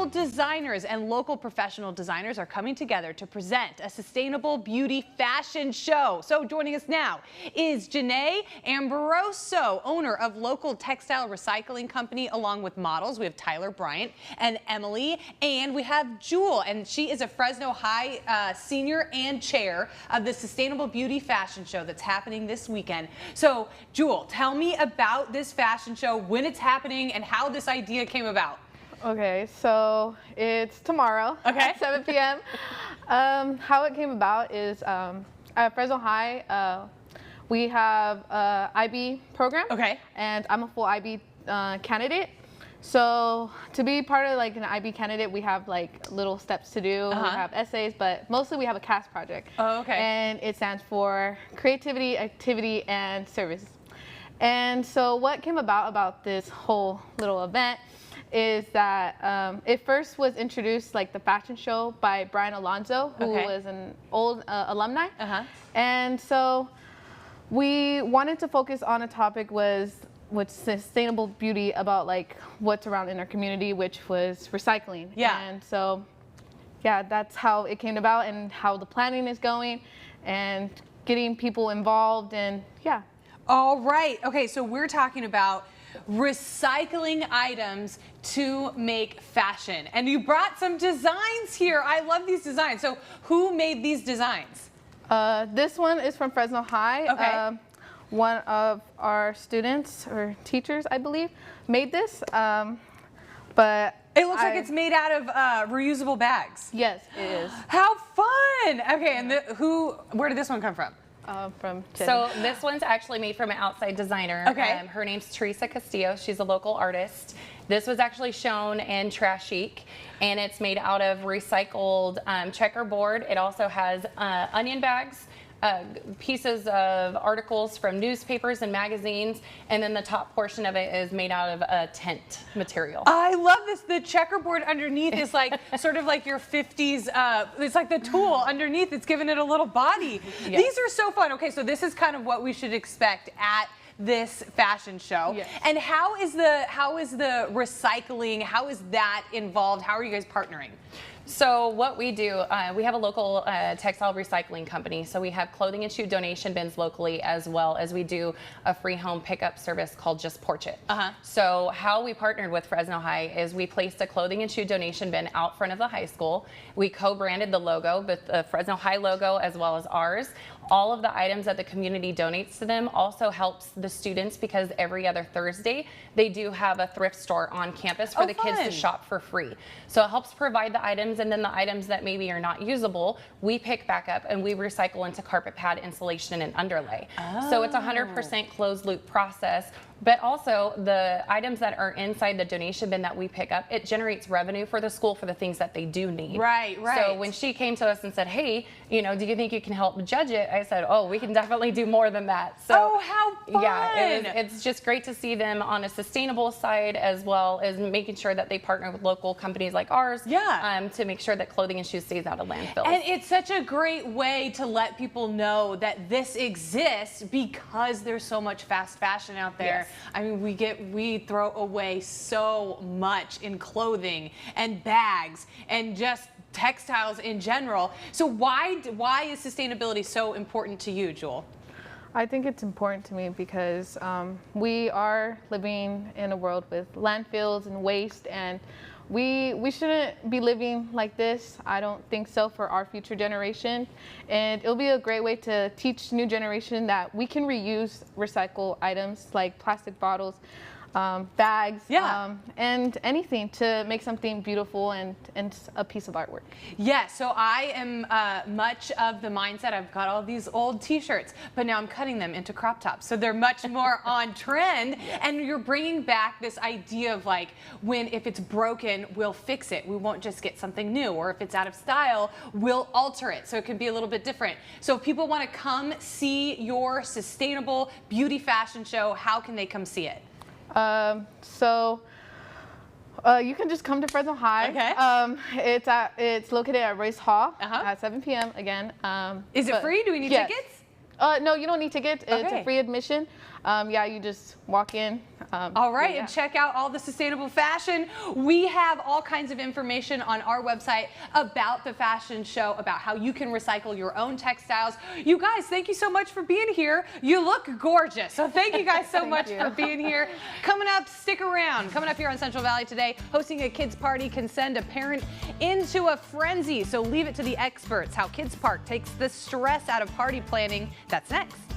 Sustainable designers and local professional designers are coming together to present a sustainable beauty fashion show. So joining us now is Janae Ambrosio, owner of local textile recycling company, along with models. We have Tyler Bryant and Emily, and we have Jewel, and she is a Fresno High senior and chair of the Sustainable Beauty Fashion Show that's happening this weekend. So Jewel, tell me about this fashion show, when it's happening, and how this idea came about. Okay, so it's tomorrow at 7 p.m. How it came about is at Fresno High, we have a IB program, and I'm a full IB candidate. So to be part of like an IB candidate, we have like little steps to do. We have essays, but mostly we have a CAST project. And it stands for Creativity, Activity, and Service. And so what came about this whole little event is that it first was introduced, like the fashion show, by Brian Alonzo, who was an old alumni. And so we wanted to focus on a topic with sustainable beauty, about like what's around in our community, which was recycling. And so, yeah, that's how it came about and how the planning is going and getting people involved, and All right. Okay, so we're talking about recycling items to make fashion. And you brought some designs here. I love these designs. So who made these designs? This one is from Fresno High. One of our students or teachers, I believe, made this. But it looks like it's made out of reusable bags. Yes, it is. How fun! Okay, and where did this one come from? From Jen. So this one's actually made from an outside designer. Her name's Teresa Castillo. She's a local artist. This was actually shown in Trash Chic, and it's made out of recycled checkerboard. It also has onion bags, pieces of articles from newspapers and magazines, and then the top portion of it is made out of a tent material. I love this. The checkerboard underneath is like sort of like your 50s, it's like the tulle underneath. It's giving it a little body. These are so fun. Okay, so this is kind of what we should expect at this fashion show. And how is the recycling, how is that involved? How are you guys partnering? So what we do, we have a local textile recycling company. So we have clothing and shoe donation bins locally, as well as we do a free home pickup service called Just Porch It. So how we partnered with Fresno High is we placed a clothing and shoe donation bin out front of the high school. We co-branded the logo with the Fresno High logo as well as ours. All of the items that the community donates to them also helps the students, because every other Thursday they do have a thrift store on campus for the kids to shop for free. So it helps provide the items, and then the items that maybe are not usable, we pick back up and we recycle into carpet pad insulation and underlay. So it's a 100% closed loop process. But also the items that are inside the donation bin that we pick up, it generates revenue for the school for the things that they do need. So when she came to us and said, hey, you know, do you think you can help judge it? I said, oh, we can definitely do more than that. So how fun! Yeah, it's just great to see them on a sustainable side, as well as making sure that they partner with local companies like ours to make sure that clothing and shoes stays out of landfills. And it's such a great way to let people know that this exists, because there's so much fast fashion out there. I mean, we throw away so much in clothing and bags and just textiles in general. So why is sustainability so important to you, Jewel? I think it's important to me because we are living in a world with landfills and waste, and we shouldn't be living like this. I don't think so, for our future generation. And it'll be a great way to teach new generation that we can reuse recycle items like plastic bottles, bags, and anything to make something beautiful and a piece of artwork. So I am much of the mindset, I've got all these old t-shirts, but now I'm cutting them into crop tops. So they're much more on trend. And you're bringing back this idea of like, if it's broken, we'll fix it. We won't just get something new. Or if it's out of style, we'll alter it. So it can be a little bit different. So if people want to come see your sustainable beauty fashion show, how can they come see it? You can just come to Fresno High. It's located at Royce Hall at 7 p.m. again. Is it free? Do we need tickets? No, you don't need tickets. It's a free admission. yeah, you just walk in. All right, yeah. and check out all the sustainable fashion. We have all kinds of information on our website about the fashion show, about how you can recycle your own textiles. You guys, thank you so much for being here. You look gorgeous. So thank you guys so much for being here. Coming up, stick around. Coming up here on Central Valley today, hosting a kids party can send a parent into a frenzy. So leave it to the experts how Kids Park takes the stress out of party planning. That's next.